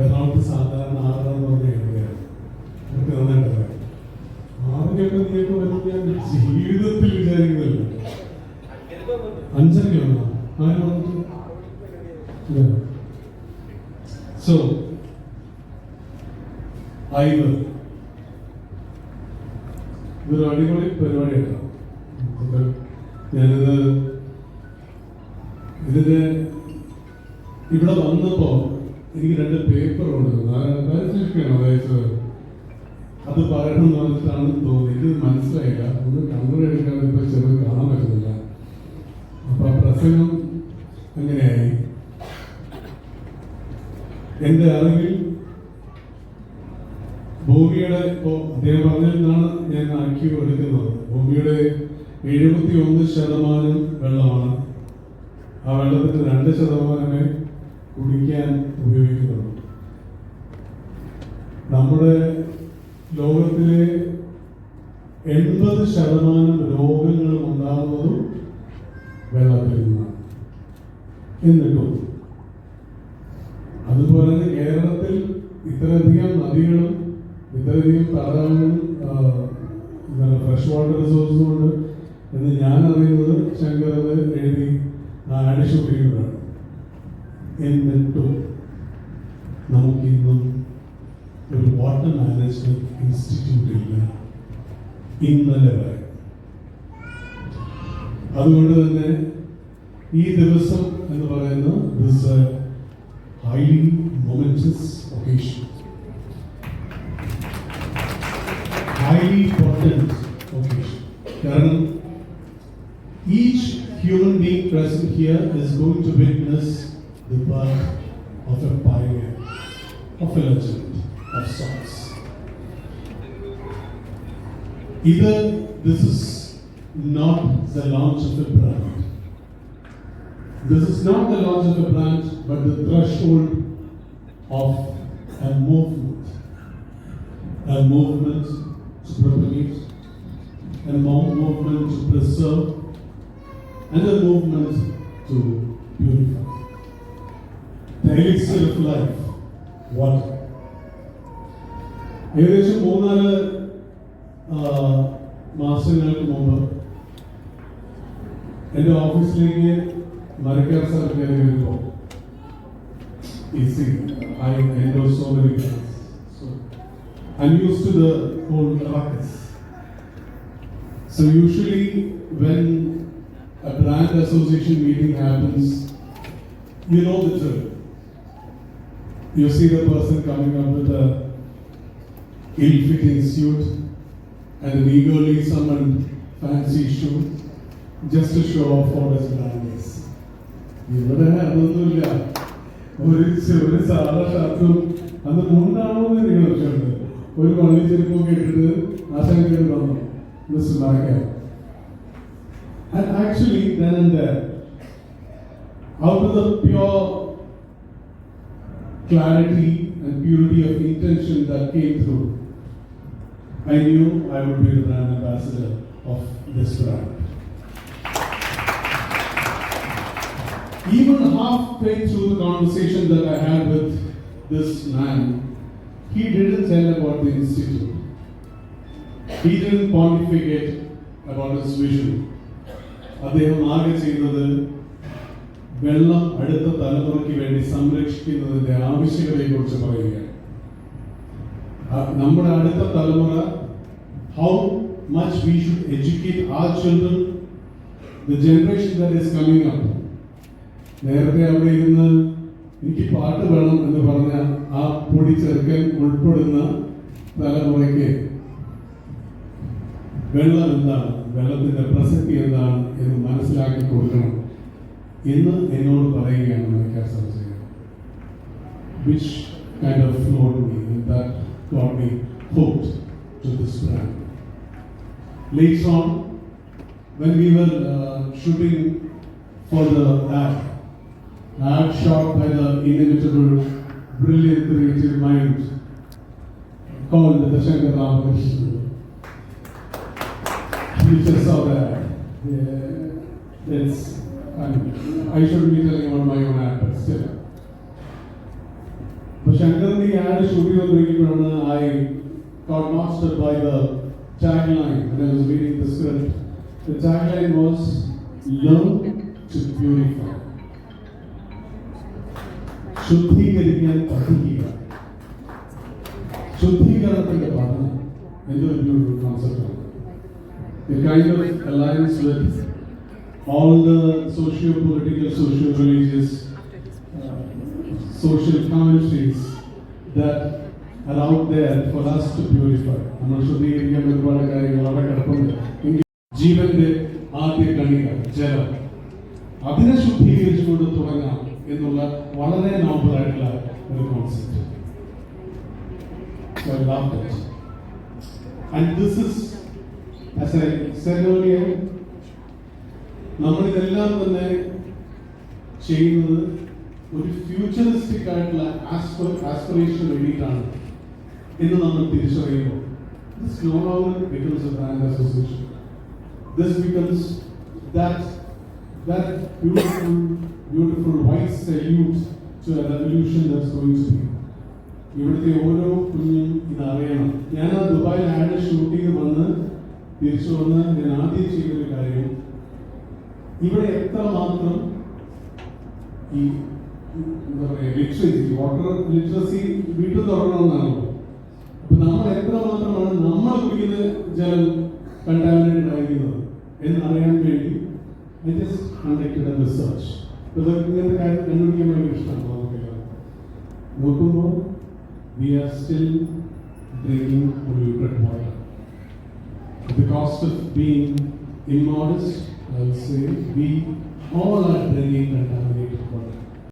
എറണാകുളത്ത് സാധാരണ 6 എന്ന് പറഞ്ഞ എഴുതുകയാണ്. നമുക്ക് നന്നായിട്ട് അറിയാം. 6 നീയൊക്കെ വരുന്നത് ഞാൻ ജീവിതത്തിൽ വിചാരിക്കുന്നില്ല. 5 വന്നോ? ആര് വന്നിട്ട്? സോ ഇതൊരു അടിപൊളി പരിപാടിയാണ്. ഞാനിത് ഇതിന്റെ ഇവിടെ വന്നപ്പോ എനിക്ക് 2 പേപ്പറുണ്ട്. അതായത് അത് പറയണം എന്ന് പറഞ്ഞിട്ടാണ് തോന്നി. എനിക്ക് മനസ്സിലായില്ല. ഒന്ന് കണ്ണൂർ എടുക്കാൻ ഇപ്പൊ ചെറുത് കാണാൻ പറ്റുന്നില്ല. അപ്പൊ ആ പ്രസംഗം അങ്ങനെയായി. എന്റെ അറിവിൽ ഭൂമിയുടെ ഇപ്പോ അദ്ദേഹം പറഞ്ഞതിൽ നിന്നാണ് ഞാൻ ആക്കി എടുക്കുന്നത്. ഭൂമിയുടെ 71% വെള്ളമാണ്. ആ വെള്ളത്തിന് 2% കുടിക്കാൻ ഉപയോഗിക്കുന്നുള്ളൂ. നമ്മുടെ ലോകത്തിലെ 80% രോഗങ്ങളും ഉണ്ടാകുന്നതും വെള്ളത്തിൽ നിന്നാണ്. എന്നിട്ടും അതുപോലെ കേരളത്തിൽ ഇത്രയധികം നദികളും ഇത്രയധികം തടാകങ്ങളും ഫ്രഷ് വാട്ടർ റിസോഴ്സും ഉണ്ട് എന്ന് ഞാൻ അറിയുന്നത് ശങ്കർ എഴുതി ആഡിഷൂട്ടിക്കുന്നതാണ്. എന്നിട്ടും നമുക്കിന്നും ഒരു വാട്ടർ മാനേജ്മെന്റ് ഇൻസ്റ്റിറ്റ്യൂട്ട് ഇല്ല ഇന്നലെ വരെ. അതുകൊണ്ട് തന്നെ ഈ ദിവസം എന്ന് പറയുന്നത് this highly momentous occasion, highly important occasion. Karan, each human being present here is going to witness the birth of a pioneer, of a legend of sorts. Either this is not the launch of a brand. This is not the launch of a brand, but the threshold of a movement to propagate, a movement to preserve, and a movement to purify. The elixir of life, water. ഏകദേശം 3-4 മാസങ്ങൾക്ക് മുമ്പ് എൻ്റെ ഓഫീസിലേക്ക് Marikar sir came in. You see, I endorse so many things. So I'm used to the whole ruckus. So usually when a brand association meeting happens, you know the drill. You see the person coming up with a ill-fitting suit and an eagerly summoned fancy shoe just to show off what his brand is. ഇവിടെ അതൊന്നുമില്ല. ഒരു സാധാ ഷർട്ടും അന്ന് മുണ്ടാണോ എന്ന് നിങ്ങൾ വെച്ചിട്ടുണ്ട്. ഒരു പള്ളി ചെരുപ്പൊക്കെ ഇട്ടിട്ട് ആശാൻ വന്നു mister Marikar. And actually then and there, out of the pure clarity and purity of intention that came through, I knew I would be the brand ambassador of this brand. Even halfway through the conversation that I had with this man, he didn't tell about the institute. He didn't pontificate about his vision. അദ്ദേഹം ആകെ ചെയ്യുന്നത് വെള്ളം അടുത്ത തലമുറയ്ക്ക് വേണ്ടി സംരക്ഷിക്കുന്നതിന്റെ ആവശ്യകതയെക്കുറിച്ച് പറയുകയാണ്. നമ്മുടെ അടുത്ത തലമുറ, how much we should educate our children, the generation that is coming up. നേരത്തെ അവിടെ ഇരുന്ന് എനിക്ക് പാട്ട് വേണം എന്ന് പറഞ്ഞ ആ പൊടി ചെറുക്കൻ ഉൾപ്പെടുന്ന തലമുറയ്ക്ക് വെള്ളം എന്താണ്, വെള്ളത്തിന്റെ പ്രസക്തി എന്താണ് എന്ന് മനസ്സിലാക്കി കൊടുക്കണം എന്ന് എന്നോട് പറയുകയാണ് Marikar sir. Which kind of floored me and that got me hooked to this brand. Later on, when we were shooting for the ad shot by the inimitable, brilliant, creative mind called the Shankar Ramakrishnan. You just saw that. It's, I shouldn't be telling about my own ad, but still. But Shankar the ad shooting of Breaking I got mastered by the tagline when I was reading the script. The tagline was learn to purify. ശുദ്ധീകരിക്കാൻ പഠിക്കുക. ശുദ്ധീകരണത്തിന്റെ പഠനം എന്തൊരു കോൺസെപ്റ്റാണ്. A kind of alliance with all the socio-political, socio-religious, social commentaries that are out there for us to purify. നമ്മൾ ശുദ്ധീകരിക്കാൻ ഒരുപാട് കാര്യങ്ങൾ അവിടെ കിടപ്പുണ്ട്. ജീവന്റെ ആദ്യ കണിക ജലം, അതിനെ ശുദ്ധീകരിച്ചുകൊണ്ട് തുടങ്ങാം എന്നുള്ള വളരെ നോബലായിട്ടുള്ള ഒരു concept. So I loved it. And this is, as I said earlier, നമ്മളിതെല്ലാം തന്നെ ചെയ്യുന്നത് ഒരു ഫ്യൂച്ചറിസ്റ്റിക് ആയിട്ടുള്ള ആസ്പിറേഷൻ വേണ്ടിയിട്ടാണ് എന്ന് നമ്മൾ തിരിച്ചറിയുമ്പോൾ this no longer becomes a brand association. This becomes that beautiful white salute to a revolution that's going to be. ഇവിടുത്തെ ഓരോ കുഞ്ഞും ഇതറിയണം. ഞാൻ ആ ദുബായിൽ ആഡ് ഷൂട്ടിങ് വന്ന് തിരിച്ചു വന്ന് ഞാൻ ആദ്യം ചെയ്തൊരു കാര്യം, ഇവിടെ എത്രമാത്രം ഈ എന്താ പറയുക ലിറ്ററസി, വാട്ടർ ലിറ്ററസി വീട്ടിൽ തുടങ്ങണമെന്നാണല്ലോ. അപ്പൊ നമ്മൾ എത്രമാത്രമാണ് നമ്മൾ കുടിക്കുന്ന ജലം കണ്ടാമിനേറ്റഡ് ആയിരിക്കുന്നത് എന്നറിയാൻ വേണ്ടി I just conducted a research. ഇങ്ങനത്തെ കാര്യം കണ്ടുപിടിക്കാൻ ഭയങ്കര ഇഷ്ടമാണ് നമുക്കെല്ലാം. നോക്കുമ്പോൾ we are still drinking polluted water. At the cost of being immodest, I will say we all are drinking contaminated